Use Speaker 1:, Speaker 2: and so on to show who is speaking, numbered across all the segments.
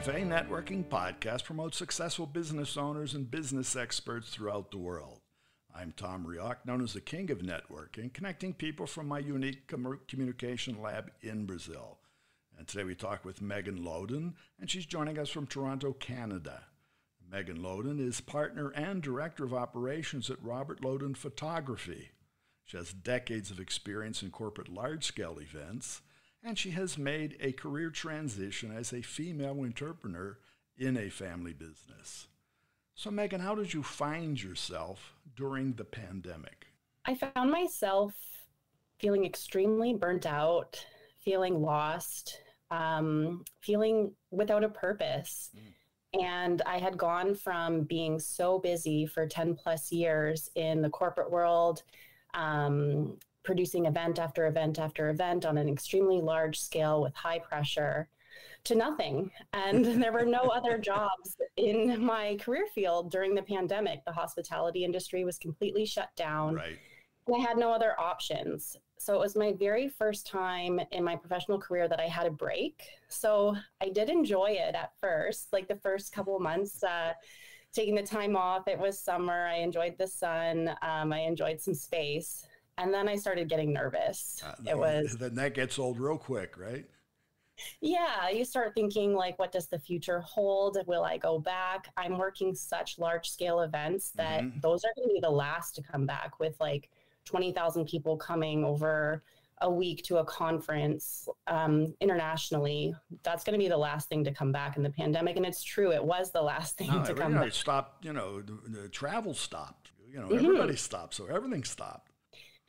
Speaker 1: Café and Networking Podcast promotes successful business owners and business experts throughout the world. I'm Tom Reaoch, known as the King of Networking, connecting people from my unique communication lab in Brazil. And today we talk with Megan Lowdon, and she's joining us from Toronto, Canada. Megan Lowdon is partner and director of operations at Robert Lowdon Photography. She has decades of experience in corporate large-scale events, and she has made a career transition as a female entrepreneur in a family business. So Megan, how did you find yourself during the pandemic?
Speaker 2: I found myself feeling extremely burnt out, feeling lost, feeling without a purpose. And I had gone from being so busy for 10 plus years in the corporate world, producing event after event after event on an extremely large scale with high pressure, to nothing. And there were no other jobs in my career field during the pandemic. The hospitality industry was completely shut down.
Speaker 1: Right.
Speaker 2: And I had no other options. So it was my very first time in my professional career that I had a break. So I did enjoy it at first, like the first couple of months, taking the time off. It was summer. I enjoyed the sun. I enjoyed some space. And then I started getting nervous.
Speaker 1: Then that gets old real quick, right?
Speaker 2: Yeah, you start thinking like, what does the future hold? Will I go back? I'm working such large scale events that those are going to be the last to come back, with like 20,000 people coming over a week to a conference internationally. That's going to be the last thing to come back in the pandemic. And it's true, it was the last thing to come back.
Speaker 1: It stopped, the travel stopped. Everybody stopped, so everything stopped.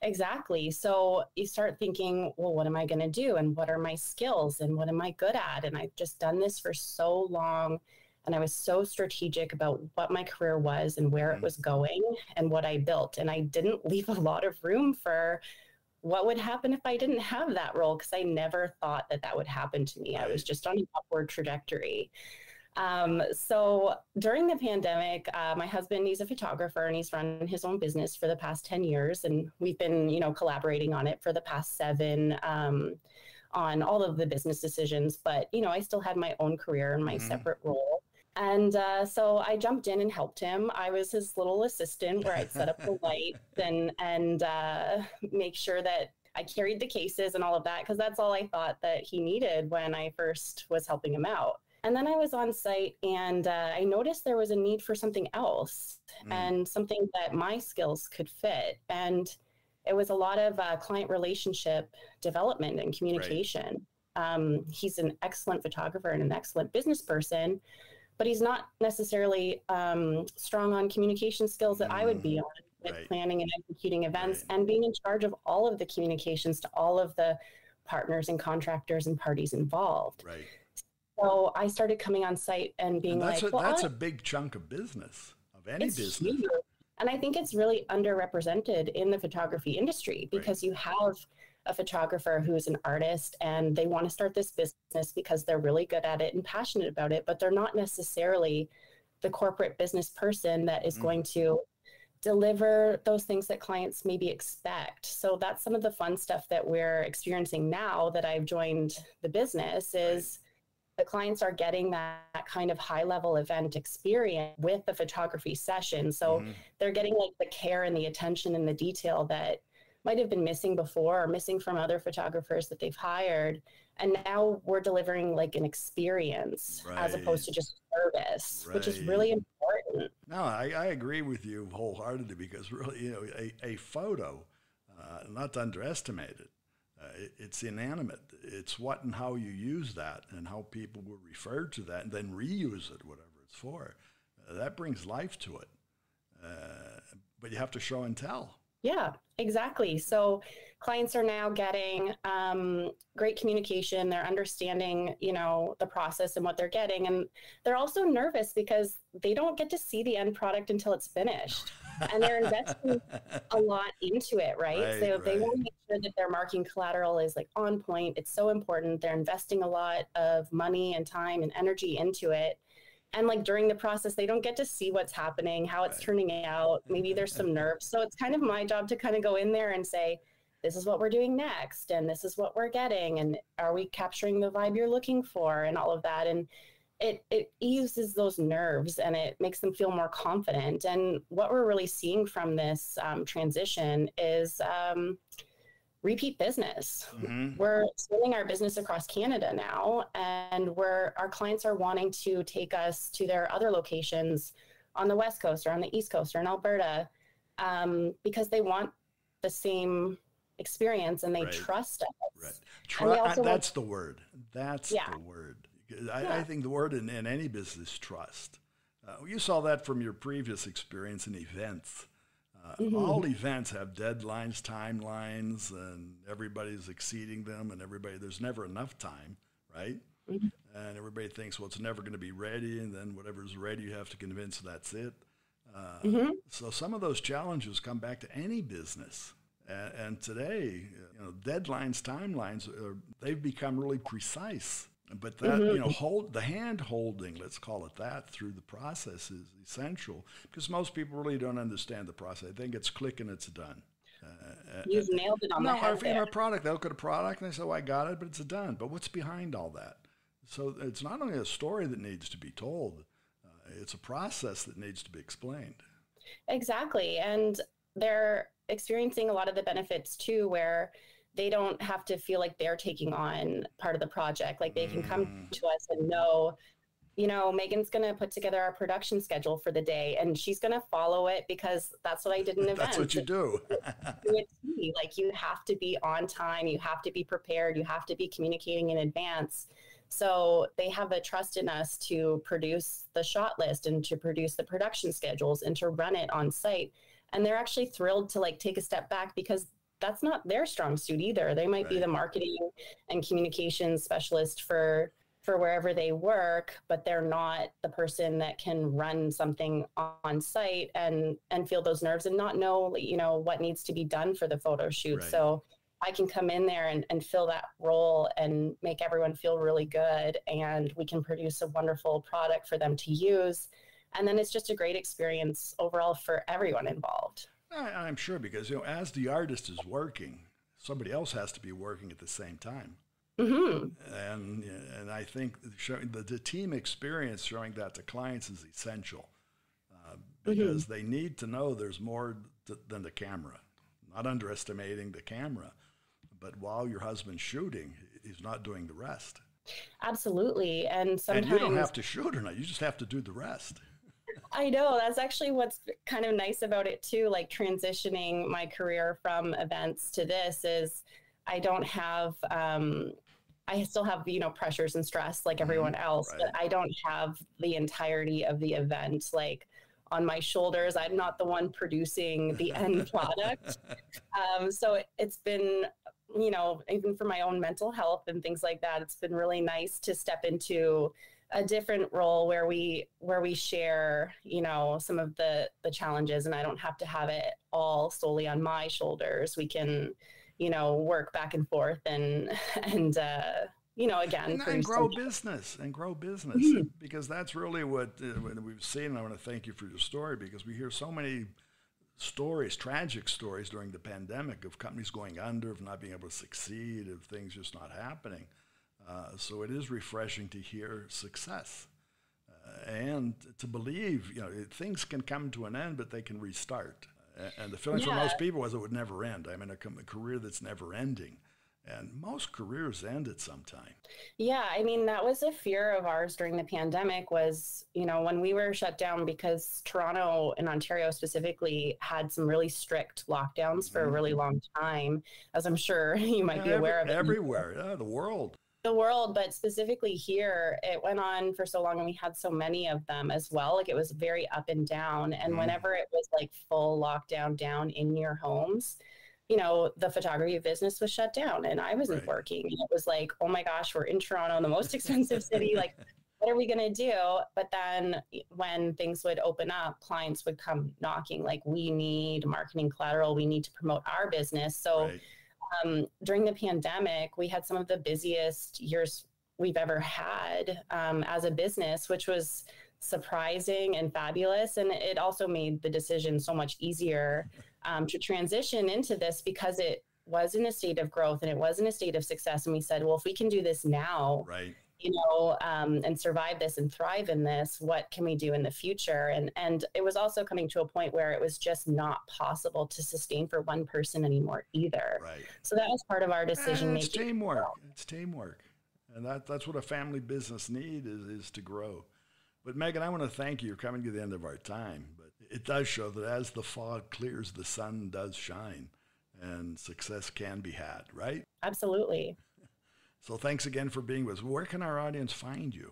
Speaker 2: Exactly. So you start thinking, well, what am I going to do? And what are my skills? And what am I good at? And I've just done this for so long. And I was so strategic about what my career was and where it was going and what I built. And I didn't leave a lot of room for what would happen if I didn't have that role, because I never thought that that would happen to me. I was just on an upward trajectory. So during the pandemic, my husband, he's a photographer and he's run his own business for the past 10 years. And we've been, collaborating on it for the past 7, on all of the business decisions. But, I still had my own career and my separate role. And so I jumped in and helped him. I was his little assistant where I'd set up the lights and make sure that I carried the cases and all of that, because that's all I thought that he needed when I first was helping him out. And then I was on site and I noticed there was a need for something else and something that my skills could fit. And it was a lot of client relationship development and communication. Right. He's an excellent photographer and an excellent business person, but he's not necessarily strong on communication skills that I would be on with planning and executing events and being in charge of all of the communications to all of the partners and contractors and parties involved.
Speaker 1: Right.
Speaker 2: So I started coming on site and being
Speaker 1: that's a big chunk of business, of any business. Huge.
Speaker 2: And I think it's really underrepresented in the photography industry, because you have a photographer who's an artist and they want to start this business because they're really good at it and passionate about it, but they're not necessarily the corporate business person that is going to deliver those things that clients maybe expect. So that's some of the fun stuff that we're experiencing now that I've joined the business is the clients are getting that kind of high level event experience with the photography session. So they're getting like the care and the attention and the detail that might have been missing before or missing from other photographers that they've hired. And now we're delivering like an experience as opposed to just service, which is really important.
Speaker 1: No, I agree with you wholeheartedly, because really, a photo, not to underestimate it, it's inanimate. It's what and how you use that and how people will refer to that and then reuse it, whatever it's for. That brings life to it. But you have to show and tell.
Speaker 2: Yeah, exactly. So clients are now getting great communication. They're understanding, the process and what they're getting. And they're also nervous because they don't get to see the end product until it's finished. And they're investing a lot into it, right? So they want to make sure that their marketing collateral is like on point. It's so important. They're investing a lot of money and time and energy into it. And like during the process, they don't get to see what's happening, how it's turning out. Maybe there's some nerves. So it's kind of my job to kind of go in there and say, this is what we're doing next. And this is what we're getting. And are we capturing the vibe you're looking for and all of that? And it eases those nerves and it makes them feel more confident. And what we're really seeing from this transition is repeat business. Mm-hmm. We're scaling our business across Canada now, and our clients are wanting to take us to their other locations on the West Coast or on the East Coast or in Alberta, because they want the same experience and they trust us.
Speaker 1: Right. That's the word. That's the word. I think the word in any business is trust. You saw that from your previous experience in events. All events have deadlines, timelines, and everybody's exceeding them, and there's never enough time, right? Mm-hmm. And everybody thinks, well, it's never going to be ready, and then whatever's ready, you have to convince that's it. So some of those challenges come back to any business. And today, deadlines, timelines, they've become really precise. But that, the hand holding, let's call it that, through the process is essential, because most people really don't understand the process. They think it's click and it's done.
Speaker 2: You've nailed it on the head.
Speaker 1: No, a product, they look at a product and they say, oh, I got it, but it's done. But what's behind all that? So it's not only a story that needs to be told, it's a process that needs to be explained. Exactly.
Speaker 2: And they're experiencing a lot of the benefits too, where they don't have to feel like they're taking on part of the project. Like they can come to us and know, Megan's going to put together our production schedule for the day and she's going to follow it because that's what I did in events.
Speaker 1: That's what you do.
Speaker 2: Like you have to be on time. You have to be prepared. You have to be communicating in advance. So they have a trust in us to produce the shot list and to produce the production schedules and to run it on site. And they're actually thrilled to take a step back because that's not their strong suit either. They might be the marketing and communications specialist for wherever they work, but they're not the person that can run something on site and feel those nerves and not know, what needs to be done for the photo shoot. Right. So I can come in there and fill that role and make everyone feel really good. And we can produce a wonderful product for them to use. And then it's just a great experience overall for everyone involved.
Speaker 1: I'm sure, because as the artist is working, somebody else has to be working at the same time. Mm-hmm. And I think the team experience, showing that to clients, is essential because they need to know there's more than the camera. Not underestimating the camera, but while your husband's shooting, he's not doing the rest.
Speaker 2: Absolutely, and sometimes
Speaker 1: you don't have to shoot or not; you just have to do the rest.
Speaker 2: I know. That's actually what's kind of nice about it too, like transitioning my career from events to this is I don't have, I still have, pressures and stress like everyone else, but I don't have the entirety of the event on my shoulders. I'm not the one producing the end product. So it's been, even for my own mental health and things like that, it's been really nice to step into a different role where we share, some of the challenges, and I don't have to have it all solely on my shoulders. We can, work back and forth and again,
Speaker 1: and grow business mm-hmm. because that's really what we've seen. And I want to thank you for your story, because we hear so many stories, tragic stories during the pandemic of companies going under, of not being able to succeed, of things just not happening. So it is refreshing to hear success and to believe, things can come to an end, but they can restart. And the feeling for most people was it would never end. I mean, a career that's never ending. And most careers end at some time.
Speaker 2: Yeah, I mean, that was a fear of ours during the pandemic was, when we were shut down, because Toronto and Ontario specifically had some really strict lockdowns for a really long time, as I'm sure you might be aware of.
Speaker 1: Everywhere, the world.
Speaker 2: But specifically here, it went on for so long and we had so many of them as well. It was very up and down. And whenever it was full lockdown down in your homes, the photography business was shut down and I wasn't working. And it was oh my gosh, we're in Toronto, the most expensive city. What are we going to do? But then when things would open up, clients would come knocking, we need marketing collateral. We need to promote our business. So during the pandemic, we had some of the busiest years we've ever had as a business, which was surprising and fabulous. And it also made the decision so much easier to transition into this, because it was in a state of growth and it was in a state of success. And we said, well, if we can do this now, and survive this and thrive in this, what can we do in the future? And it was also coming to a point where it was just not possible to sustain for one person anymore either.
Speaker 1: Right.
Speaker 2: So that was part of our decision making.
Speaker 1: It's teamwork. It's teamwork. And that's what a family business needs is to grow. But Megan, I want to thank you for coming to the end of our time. But it does show that as the fog clears, the sun does shine and success can be had, right?
Speaker 2: Absolutely.
Speaker 1: So thanks again for being with us. Where can our audience find you?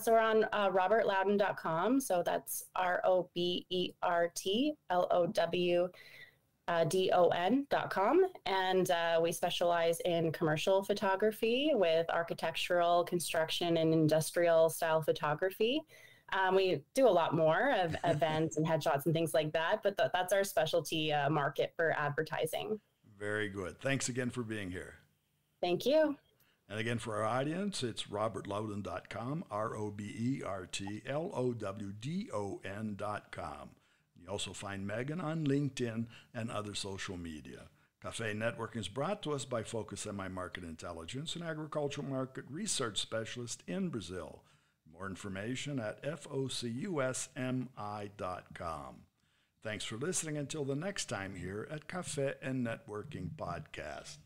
Speaker 2: So we're on robertlowdon.com. So that's RobertLowdon.com. And we specialize in commercial photography with architectural, construction, and industrial style photography. We do a lot more of events and headshots and things like that, but that's our specialty market for advertising.
Speaker 1: Very good. Thanks again for being here.
Speaker 2: Thank you.
Speaker 1: And again, for our audience, it's robertlowdon.com, RobertLowdon.com. You also find Megan on LinkedIn and other social media. Café and Networking is brought to us by Focus MI Market Intelligence, an agricultural market research specialist in Brazil. More information at focusmi.com. Thanks for listening until the next time here at Café and Networking Podcast.